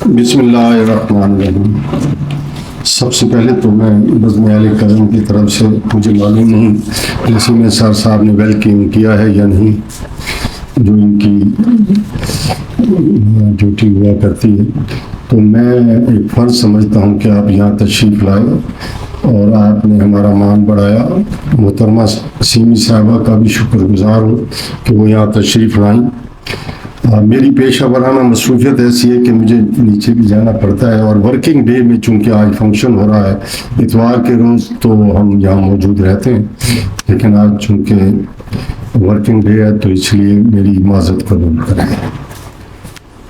بسم اللہ الرحمن الرحیم۔ سب سے پہلے تو میں بزم اہل کرم کی طرف سے مجھے معلوم نہیں اسی میں سر صاحب نے ویلکم کیا ہے یا نہیں، جو ان کی ڈیوٹی ہوا کرتی ہے، تو میں ایک فرض سمجھتا ہوں کہ آپ یہاں تشریف لائے اور آپ نے ہمارا مان بڑھایا۔ محترمہ سیمی صاحبہ کا بھی شکر گزار ہوں کہ وہ یہاں تشریف لائیں۔ میری پیشہ ورانہ مصروفیت ایسی ہے کہ مجھے نیچے بھی جانا پڑتا ہے، اور ورکنگ ڈے میں چونکہ آج فنکشن ہو رہا ہے اتوار کے روز تو ہم یہاں موجود رہتے ہیں، لیکن آج چونکہ ورکنگ ڈے ہے تو اس لیے میری معذرت قبول کریں۔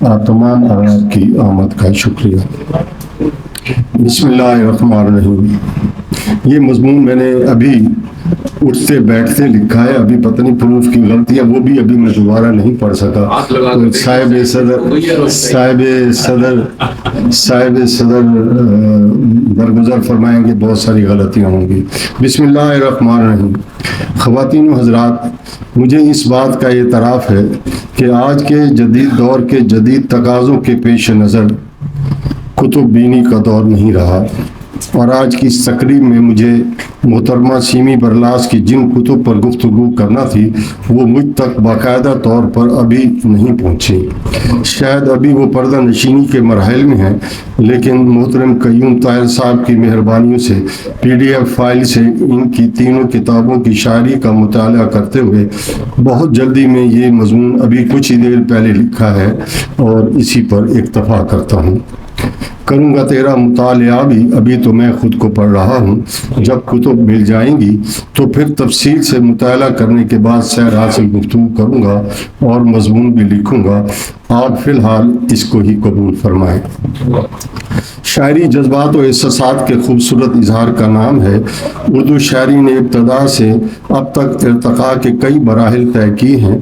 آپ تمام حضرات کی آمد کا شکریہ۔ بسم اللہ الرحمن الرحیم۔ یہ مضمون میں نے ابھی اٹھتے بیٹھتے لکھا ہے، ابھی پتہ نہیں پروف کی غلطی ہے، وہ بھی ابھی میں دوبارہ نہیں پڑھ سکا۔ صاحب صدر درگزر فرمائیں گے، بہت ساری غلطیاں ہوں گی۔ بسم اللہ الرحمن الرحیم۔ خواتین و حضرات، مجھے اس بات کا اعتراف ہے کہ آج کے جدید دور کے جدید تقاضوں کے پیش نظر کتب بینی کا دور نہیں رہا، اور آج کی اس تقریب میں مجھے محترمہ سیمی برلاس کی جن کتب پر گفتگو کرنا تھی وہ مجھ تک باقاعدہ طور پر ابھی نہیں پہنچی۔ شاید ابھی وہ پردہ نشینی کے مراحل میں ہیں، لیکن محترم قیوم طاہر صاحب کی مہربانیوں سے PDF فائل سے ان کی تینوں کتابوں کی شاعری کا مطالعہ کرتے ہوئے بہت جلدی میں یہ مضمون ابھی کچھ ہی دیر پہلے لکھا ہے اور اسی پر اکتفا کرتا ہوں۔ کروں گا تیرا مطالعہ بھی، ابھی تو میں خود کو پڑھ رہا ہوں، جب کتب مل جائیں گی تو پھر تفصیل سے مطالعہ کرنے کے بعد سیر حاصل گفتگو کروں گا اور مضمون بھی لکھوں گا۔ آپ فی الحال اس کو ہی قبول فرمائیں۔ شاعری جذبات و احساسات کے خوبصورت اظہار کا نام ہے۔ اردو شاعری نے ابتدا سے اب تک ارتقاء کے کئی مراحل طے کیے ہیں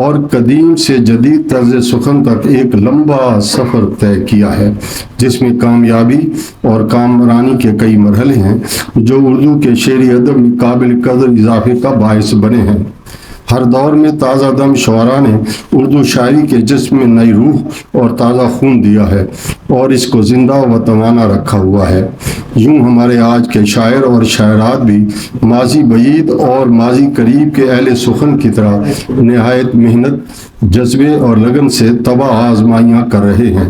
اور قدیم سے جدید طرز سخن تک ایک لمبا سفر طے کیا ہے، جس میں کامیابی اور کامرانی کے کئی مرحلے ہیں جو اردو کے شعری ادب میں قابل قدر اضافے کا باعث بنے ہیں۔ ہر دور میں تازہ دم شعراء نے اردو شاعری کے جسم میں نئی روح اور تازہ خون دیا ہے اور اس کو زندہ و توانا رکھا ہوا ہے۔ یوں ہمارے آج کے شاعر اور شاعرات بھی ماضی بعید اور ماضی قریب کے اہل سخن کی طرح نہایت محنت، جذبے اور لگن سے تباہ آزمائیاں کر رہے ہیں۔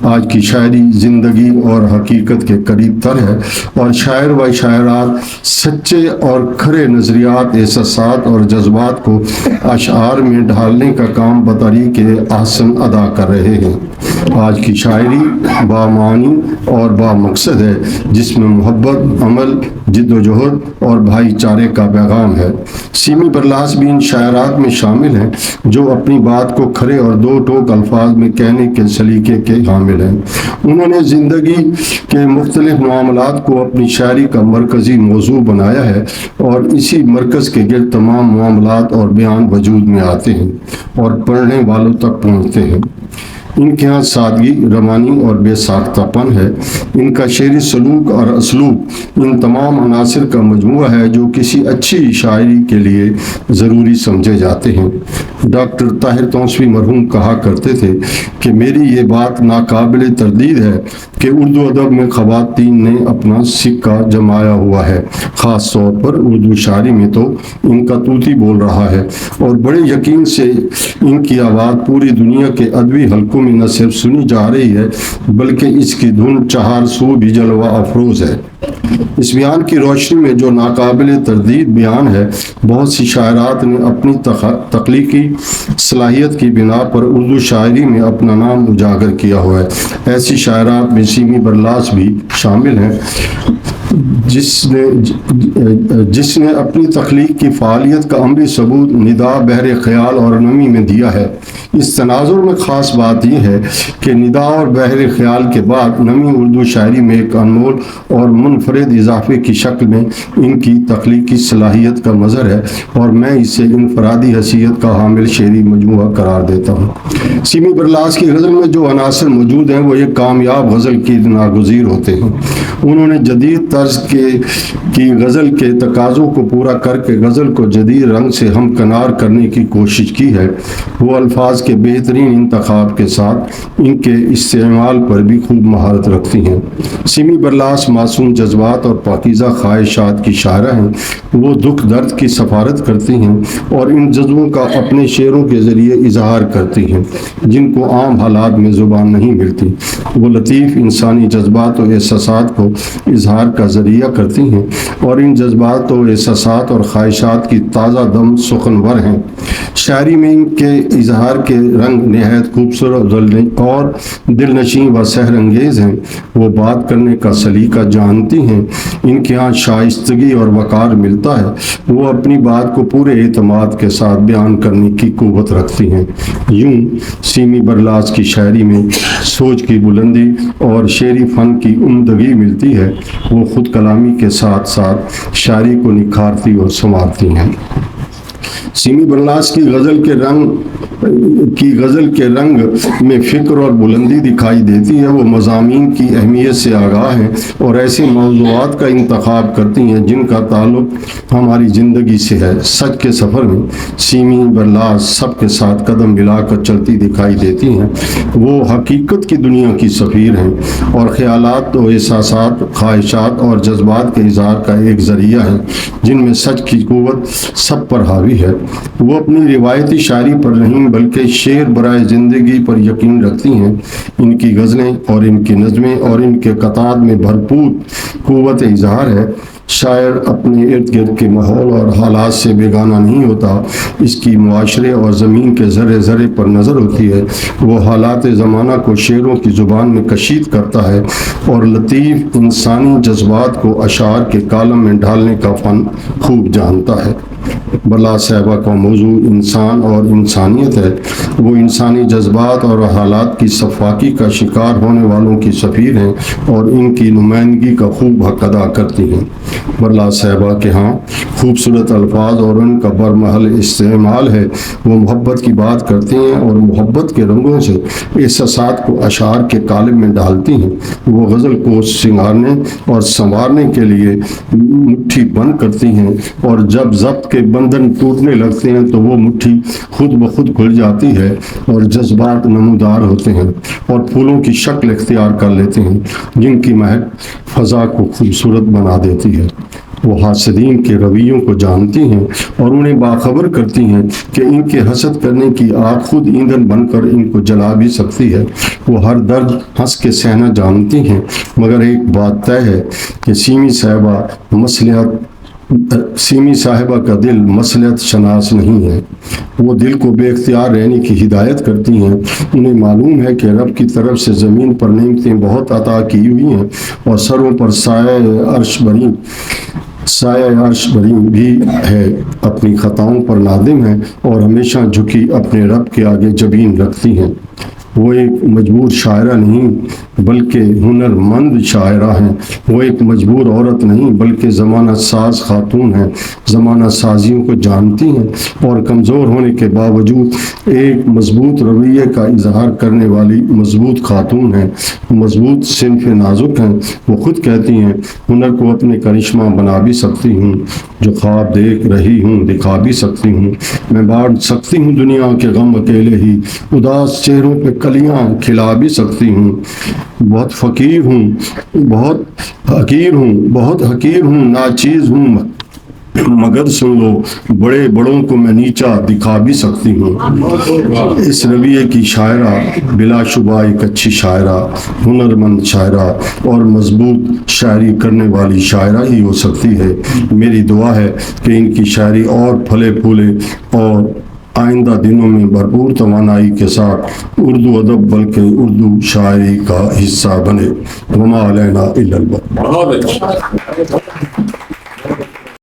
آج کی شاعری زندگی اور حقیقت کے قریب تر ہے، اور شاعر و شاعرات سچے اور کھرے نظریات، احساسات اور جذبات کو اشعار میں ڈھالنے کا کام بطریق احسن ادا کر رہے ہیں۔ آج کی شاعری بامعنی اور با مقصد ہے، جس میں محبت، عمل، جد و جہد اور بھائی چارے کا پیغام ہے۔ سیمی برلاس بھی ان شاعرات میں شامل ہیں جو اپنی بات کو کھرے اور دو ٹوک الفاظ میں کہنے کے سلیقے کے حامل ہیں۔ انہوں نے زندگی کے مختلف معاملات کو اپنی شاعری کا مرکزی موضوع بنایا ہے، اور اسی مرکز کے گرد تمام معاملات اور بیان وجود میں آتے ہیں اور پڑھنے والوں تک پہنچتے ہیں۔ ان کے ہاں سادگی، روانی اور بے ساختہ پن ہے۔ ان کا شعری سلوک اور اسلوب ان تمام عناصر کا مجموعہ ہے جو کسی اچھی شاعری کے لیے ضروری سمجھے جاتے ہیں۔ ڈاکٹر طاہر تونسوی مرحوم کہا کرتے تھے کہ میری یہ بات ناقابل تردید ہے کہ اردو ادب میں خواتین نے اپنا سکہ جمایا ہوا ہے، خاص طور پر اردو شاعری میں تو ان کا طوطی بول رہا ہے، اور بڑے یقین سے ان کی آواز پوری دنیا کے ادبی حلقوں میں نہ صرف سنی جا رہی ہے بلکہ اس کی دھن چہار سو بھی جلوہ افروز ہے۔ اس بیان کی روشنی میں جو ناقابل تردید بیان ہے، بہت سی شاعرات نے اپنی تخلیقی صلاحیت کی بنا پر اردو شاعری میں اپنا نام اجاگر کیا ہوا ہے۔ ایسی شاعرات میں سیمی برلاس بھی شامل ہیں، جس نے اپنی تخلیق کی فعالیت کا عملی ثبوت ندا، بحر خیال اور نمی میں دیا ہے۔ اس تناظر میں خاص بات یہ ہے کہ ندا اور بحر خیال کے بعد نمی اردو شاعری میں ایک انمول اور منفرد اضافے کی شکل میں ان کی تخلیقی صلاحیت کا مظہر ہے، اور میں اسے انفرادی حیثیت کا حامل شعری مجموعہ قرار دیتا ہوں۔ سیمی برلاس کی غزل میں جو عناصر موجود ہیں وہ ایک کامیاب غزل کی ناگزیر ہوتے ہیں۔ انہوں نے جدید طرز طرز کی غزل کے تقاضوں کو پورا کر کے غزل کو جدید رنگ سے ہمکنار کرنے کی کوشش کی ہے، وہ الفاظ کے بہترین انتخاب کے ساتھ ان کے استعمال پر بھی خوب مہارت رکھتی ہیں۔ سیمی برلاس معصوم جذبات اور پاکیزہ خواہشات کی شاعرہ ہیں۔ وہ دکھ درد کی سفارت کرتی ہیں اور ان جذبوں کا اپنے شعروں کے ذریعے اظہار کرتی ہیں جن کو عام حالات میں زبان نہیں ملتی۔ وہ لطیف انسانی جذبات و احساسات کو اظہار کا ذریعہ کرتی ہیں اور ان جذبات و احساسات اور خواہشات کی تازہ دم سخنور ہیں۔ شاعری میں ان کے اظہار کے رنگ نہایت خوبصورت اور دلنشین و سحر انگیز ہیں۔ وہ بات کرنے کا سلیقہ جانتی ہیں، ان کے ہاں شائستگی اور وقار ملتا ہے۔ وہ اپنی بات کو پورے اعتماد کے ساتھ بیان کرنے کی قوت رکھتی ہیں۔ یوں سیمی برلاس کی شاعری میں سوچ کی بلندی اور شعری فن کی عمدگی ملتی ہے۔ وہ خود کلامی کے ساتھ ساتھ شاعری کو نکھارتی اور سنوارتی ہیں۔ سیمی برلاس کی غزل کے رنگ میں فکر اور بلندی دکھائی دیتی ہے۔ وہ مضامین کی اہمیت سے آگاہ ہیں اور ایسے موضوعات کا انتخاب کرتی ہیں جن کا تعلق ہماری زندگی سے ہے۔ سچ کے سفر میں سیمی برلاس سب کے ساتھ قدم ملا کر چلتی دکھائی دیتی ہیں۔ وہ حقیقت کی دنیا کی سفیر ہیں اور خیالات و احساسات، خواہشات اور جذبات کے اظہار کا ایک ذریعہ ہے جن میں سچ کی قوت سب پر حاوی ہے۔ وہ اپنی روایتی شاعری پر نہیں بلکہ شعر برائے زندگی پر یقین رکھتی ہیں۔ ان کی غزلیں اور ان کی نظمیں اور ان کے قطعات میں بھرپور قوت اظہار ہے۔ شاعر اپنے ارد گرد کے ماحول اور حالات سے بیگانہ نہیں ہوتا، اس کی معاشرے اور زمین کے ذرے ذرے پر نظر ہوتی ہے۔ وہ حالات زمانہ کو شعروں کی زبان میں کشید کرتا ہے اور لطیف انسانی جذبات کو اشعار کے کالم میں ڈھالنے کا فن خوب جانتا ہے۔ برلاس صاحبہ کا موضوع انسان اور انسانیت ہے۔ وہ انسانی جذبات اور حالات کی صفاقی کا شکار ہونے والوں کی سفیر ہیں اور ان کی نمائندگی کا خوب حق ادا کرتی ہیں۔ برلاس صاحبہ کے ہاں خوبصورت الفاظ اور ان کا برمحل استعمال ہے۔ وہ محبت کی بات کرتے ہیں اور محبت کے رنگوں سے احساسات کو اشعار کے قالب میں ڈالتی ہیں۔ وہ غزل کو سنگارنے اور سنوارنے کے لیے مٹھی بند کرتی ہیں اور جب ضبط کے بندھن ٹوٹنے لگتے ہیں تو وہ مٹھی خود بخود کھل جاتی ہے اور جذبات نمودار ہوتے ہیں اور پھولوں کی شکل اختیار کر لیتے ہیں جن کی مہک فضا کو خوبصورت بنا دیتی ہے۔ وہ حاسدین کے رویوں کو جانتی ہیں اور انہیں باخبر کرتی ہیں کہ ان کے حسد کرنے کی آگ خود ایندھن بن کر ان کو جلا بھی سکتی ہے۔ وہ ہر درد ہنس کے سہنا جانتی ہیں، مگر ایک بات طے ہے کہ سیمی صاحبہ کا دل مصلحت شناس نہیں ہے۔ وہ دل کو بے اختیار رہنے کی ہدایت کرتی ہیں۔ انہیں معلوم ہے کہ رب کی طرف سے زمین پر نعمتیں بہت عطا کی ہوئی ہیں اور سروں پر سایہ عرش بری بھی ہے، اپنی خطاؤں پر نادم ہیں اور ہمیشہ جھکی اپنے رب کے آگے جبین رکھتی ہیں۔ وہ ایک مجبور شاعرہ نہیں بلکہ ہنرمند شاعرہ ہیں۔ وہ ایک مجبور عورت نہیں بلکہ زمانہ ساز خاتون ہیں۔ زمانہ سازیوں کو جانتی ہیں اور کمزور ہونے کے باوجود ایک مضبوط رویے کا اظہار کرنے والی مضبوط خاتون ہیں۔ مضبوط صنف نازک ہیں۔ وہ خود کہتی ہیں، ہنر کو اپنے کرشمہ بنا بھی سکتی ہوں، جو خواب دیکھ رہی ہوں دکھا بھی سکتی ہوں، میں بانٹ سکتی ہوں دنیا کے غم اکیلے ہی، اداس چہروں پہ کلیاں کھلا بھی سکتی ہوں، بہت فقیر ہوں، بہت حقیر ہوں، ناچیز ہوں، مگر سن لو بڑے بڑوں کو میں نیچا دکھا بھی سکتی ہوں۔ اس رویے کی شاعرہ بلا شبہ ایک اچھی شاعرہ، ہنرمند شاعرہ اور مضبوط شاعری کرنے والی شاعرہ ہی ہو سکتی ہے۔ میری دعا ہے کہ ان کی شاعری اور پھلے پھولے اور آئندہ دنوں میں بھرپور توانائی کے ساتھ اردو ادب بلکہ اردو شاعری کا حصہ بنے۔ وما علینا الا البلاغ۔